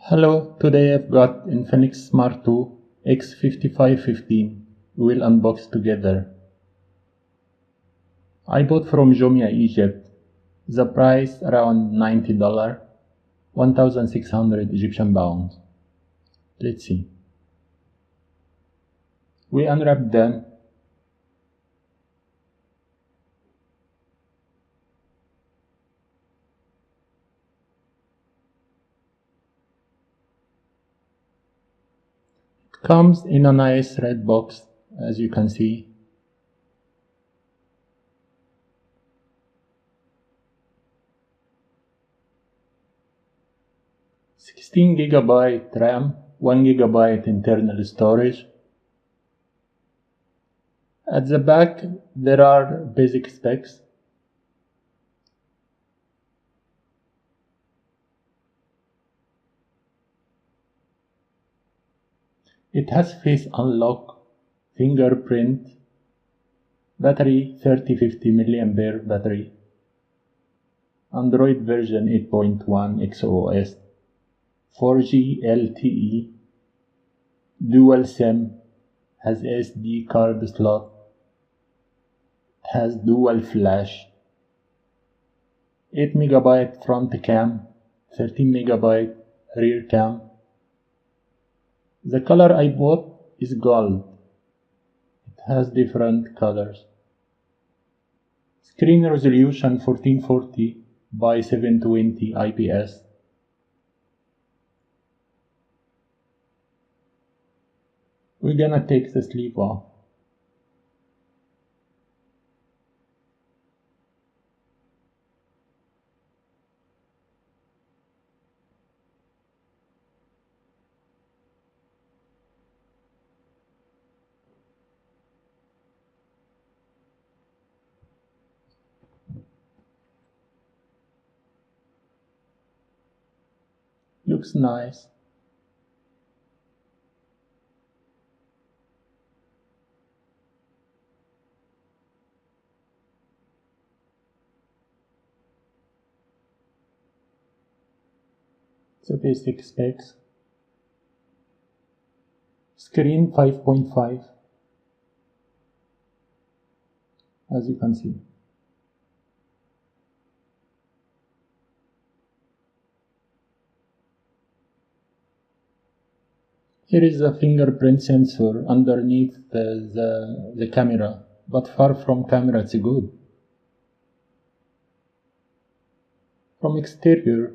Hello, today I've got Infinix Smart 2 X5515. We'll unbox together. I bought from Jumia Egypt. The price around $90, 1,600 Egyptian pounds. Let's see. We unwrapped them. Comes in a nice red box, as you can see. GB RAM, 1 GB internal storage. At the back there are basic specs. It has face unlock, fingerprint, battery 3050 mAh battery, Android version 8.1 XOS, 4G LTE, dual SIM, has SD card slot, has dual flash, 8 MB front cam, 13 MB rear cam. The color I bought is gold. It has different colors. Screen resolution 1440 by 720 IPS. We're gonna take the sleeve off. Looks nice. The basic specs. Screen 5.5, as you can see. Here is a fingerprint sensor underneath the camera, but far from camera it's good. From exterior,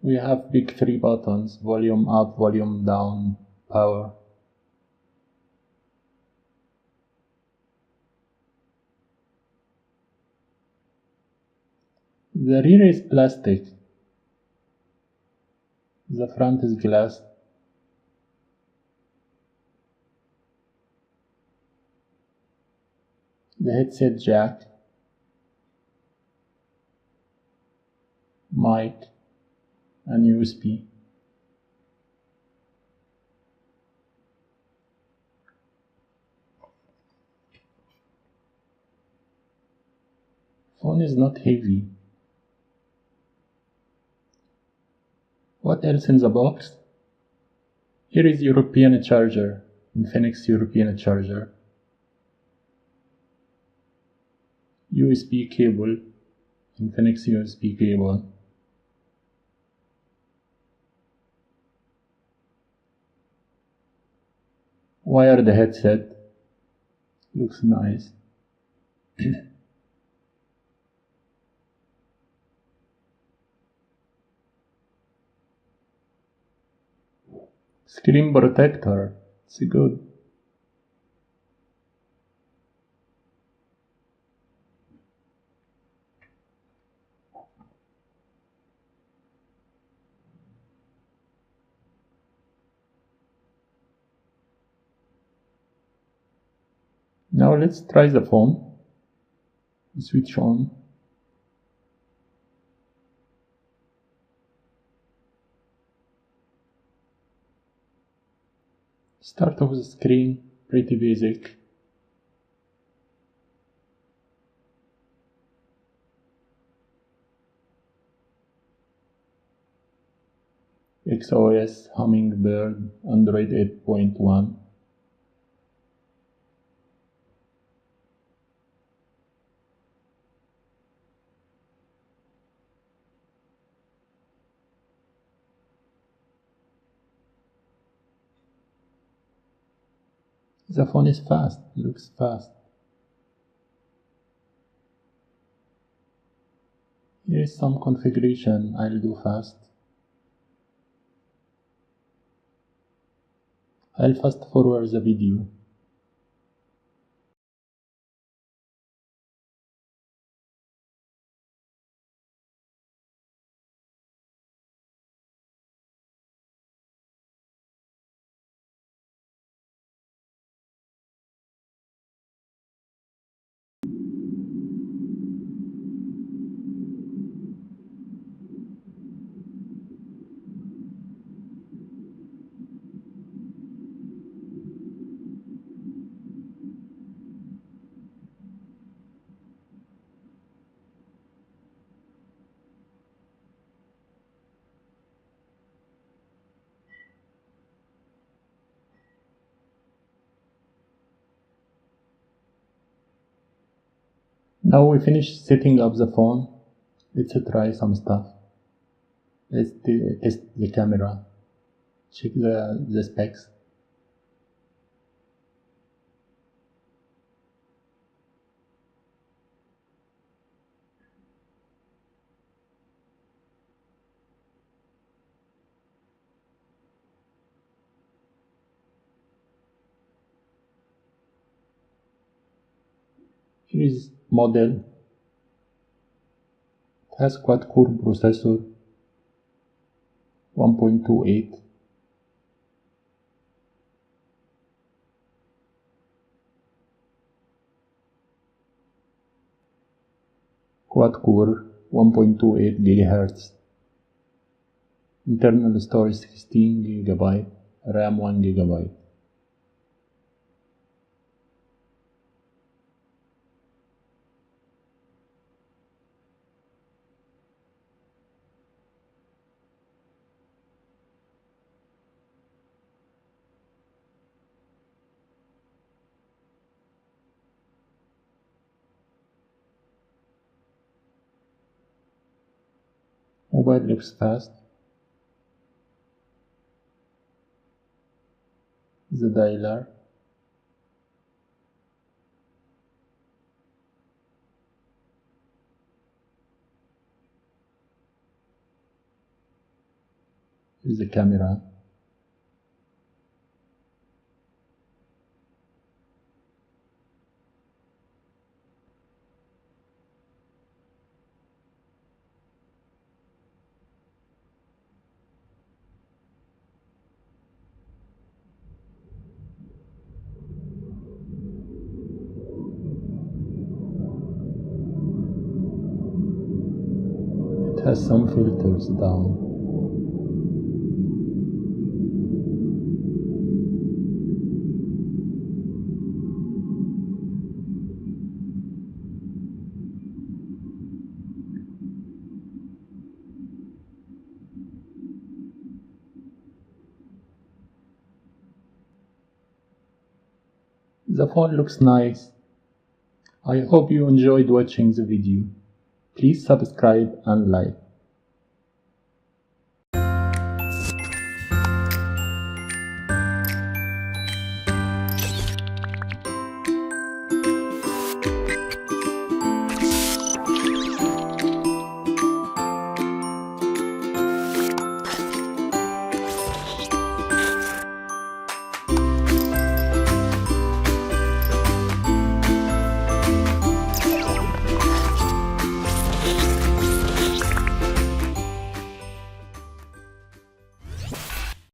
we have big 3 buttons: volume up, volume down, power. The rear is plastic. The front is glass. The headset jack, mic, and USB. Phone is not heavy. What else in the box? Here is European charger, Infinix European charger. USB cable, Infinix USB cable. Wired headset, looks nice. Screen protector, it's good. Now let's try the phone. Switch on. Start off the screen, pretty basic. XOS Hummingbird Android 8.1. The phone is fast, looks fast. Here is some configuration I'll do fast. I'll fast forward the video. Now we finished setting up the phone. Let's try some stuff. Let's test the camera. Check the specs. Here is model. It has quad-core processor, 1.28. Quad-core, 1.28 GHz. Internal storage 16 GB, RAM 1 GB. Mobile looks fast. The dialer. Here's the camera. It has some filters down. The phone looks nice. I hope you enjoyed watching the video. Please subscribe and like.